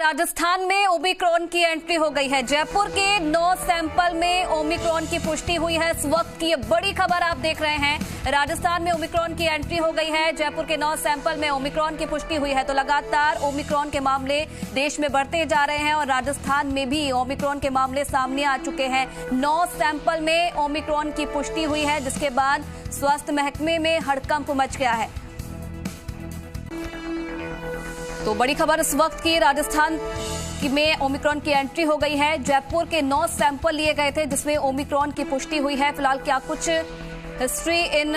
राजस्थान में ओमिक्रॉन की एंट्री हो गई है। जयपुर के 9 सैंपल में ओमिक्रॉन की पुष्टि हुई है। इस वक्त की ये बड़ी खबर आप देख रहे हैं। राजस्थान में ओमिक्रॉन की एंट्री हो गई है। जयपुर के 9 सैंपल में ओमिक्रॉन की पुष्टि हुई है। तो लगातार ओमिक्रॉन के मामले देश में बढ़ते जा रहे हैं और राजस्थान में भी ओमिक्रॉन के मामले सामने आ चुके हैं। 9 सैंपल में ओमिक्रॉन की पुष्टि हुई है, जिसके बाद स्वास्थ्य महकमे में हड़कंप मच गया है। तो बड़ी खबर इस वक्त की, राजस्थान में ओमिक्रॉन की एंट्री हो गई है। जयपुर के 9 सैंपल लिए गए थे, जिसमें ओमिक्रॉन की पुष्टि हुई है। फिलहाल क्या कुछ हिस्ट्री इन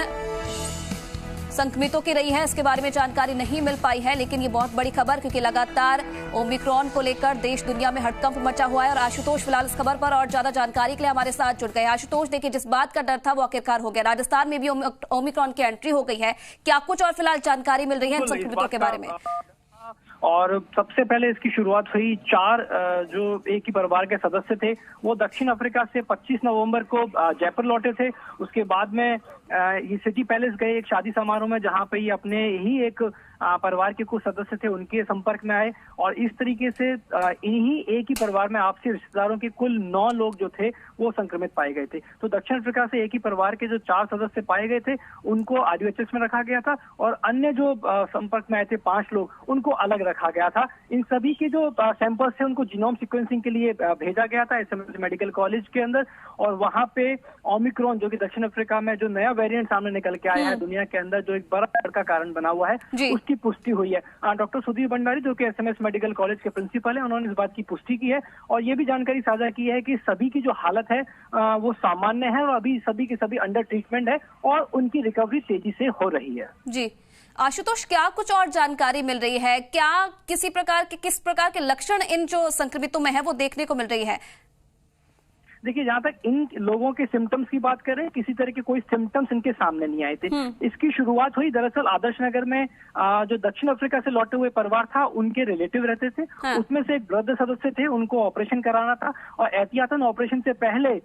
संक्रमितों की रही है, इसके बारे में जानकारी नहीं मिल पाई है, लेकिन ये बहुत बड़ी खबर, क्योंकि लगातार ओमिक्रॉन को लेकर देश दुनिया में हड़कंप मचा हुआ है। और आशुतोष फिलहाल इस खबर पर और ज्यादा जानकारी के लिए हमारे साथ जुड़ गए। आशुतोष, देखिए, जिस बात का डर था वो आखिरकार हो गया। राजस्थान में भी ओमिक्रॉन की एंट्री हो गई है। क्या कुछ और फिलहाल जानकारी मिल रही है इन संक्रमितों के बारे में? और सबसे पहले इसकी शुरुआत हुई 4 जो एक ही परिवार के सदस्य थे, वो दक्षिण अफ्रीका से 25 नवंबर को जयपुर लौटे थे। उसके बाद में ये सिटी पैलेस गए एक शादी समारोह में, जहां पे ये अपने ही एक परिवार के कुछ सदस्य थे उनके संपर्क में आए। और इस तरीके से इन्हीं एक ही परिवार में आपसी रिश्तेदारों के कुल 9 लोग जो थे वो संक्रमित पाए गए थे। तो दक्षिण अफ्रीका से एक ही परिवार के जो 4 सदस्य पाए गए थे उनको आरयूएचएस में रखा गया था, और अन्य जो संपर्क में आए थे 5 लोग, उनको अलग रखा गया था। इन सभी के जो सैंपल्स थे उनको जीनोम सीक्वेंसिंग के लिए भेजा गया था एसएमएस मेडिकल कॉलेज के अंदर। और वहां पे ओमिक्रॉन, जो कि दक्षिण अफ्रीका में जो नया वेरिएंट सामने निकल के आया है दुनिया के अंदर, जो एक बड़ा डर का कारण बना हुआ है, उसकी पुष्टि हुई है। डॉक्टर सुधीर भंडारी, जो कि एसएमएस मेडिकल कॉलेज के प्रिंसिपल है, उन्होंने इस बात की पुष्टि की है और ये भी जानकारी साझा की है कि सभी की जो हालत है वो सामान्य है और अभी सभी के सभी अंडर ट्रीटमेंट है और उनकी रिकवरी तेजी से हो रही है। जी आशुतोष, क्या कुछ और जानकारी मिल रही है? क्या किस प्रकार के लक्षण इन जो संक्रमितों में है वो देखने को मिल रही है? देखिए, जहां तक इन लोगों के सिम्टम्स की बात करें, किसी तरह के कोई सिम्टम्स इनके सामने नहीं आए थे। इसकी शुरुआत हुई दरअसल आदर्श नगर में, जो दक्षिण अफ्रीका से लौटे हुए परिवार था, उनके रिलेटिव रहते थे। उसमें से एक वृद्ध सदस्य थे, उनको ऑपरेशन कराना था और एहतियातन ऑपरेशन से पहले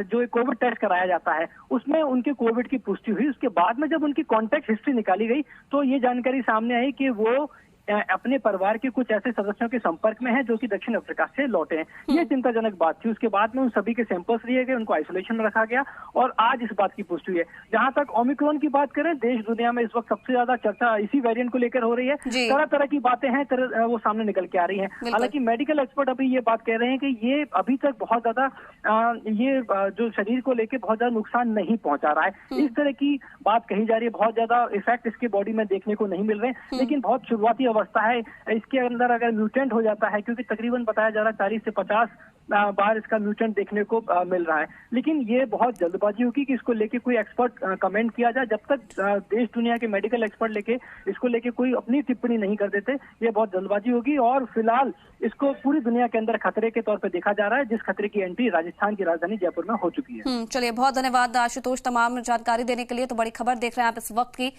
जो कोविड टेस्ट कराया जाता है उसमें उनके कोविड की पुष्टि हुई। उसके बाद में जब उनकी कॉन्टैक्ट हिस्ट्री निकाली गई तो ये जानकारी सामने आई कि वो अपने परिवार के कुछ ऐसे सदस्यों के संपर्क में है जो कि दक्षिण अफ्रीका से लौटे हैं। ये चिंताजनक बात थी। उसके बाद में उन सभी के सैंपल्स लिए गए, उनको आइसोलेशन में रखा गया और आज इस बात की पुष्टि हुई है। जहां तक ओमिक्रॉन की बात करें, देश दुनिया में इस वक्त सबसे ज्यादा चर्चा इसी वेरिएंट को लेकर हो रही है। तरह तरह की बातें हैं, वो सामने निकल के आ रही है। हालांकि मेडिकल एक्सपर्ट अभी ये बात कह रहे हैं कि ये अभी तक बहुत ज्यादा ये जो शरीर को लेकर बहुत ज्यादा नुकसान नहीं पहुंचा रहा है। इस तरह की बात कही जा रही है। बहुत ज्यादा इफेक्ट इसके बॉडी में देखने को नहीं मिल रहे, लेकिन बहुत शुरुआती अवस्था है। इसके अंदर अगर म्यूटेंट हो जाता है, क्योंकि तकरीबन बताया जा रहा है 40 से 50 बार इसका म्यूटेंट देखने को मिल रहा है, लेकिन ये बहुत जल्दबाजी होगी कि इसको लेके कोई एक्सपर्ट कमेंट किया जाए। जब तक देश दुनिया के मेडिकल एक्सपर्ट इसको लेके कोई अपनी टिप्पणी नहीं कर देते, ये बहुत जल्दबाजी होगी। और फिलहाल इसको पूरी दुनिया के अंदर खतरे के तौर पर देखा जा रहा है, जिस खतरे की एंट्री राजस्थान की राजधानी जयपुर में हो चुकी है। चलिए, बहुत धन्यवाद आशुतोष तमाम जानकारी देने के लिए। तो बड़ी खबर देख रहे हैं आप इस वक्त की।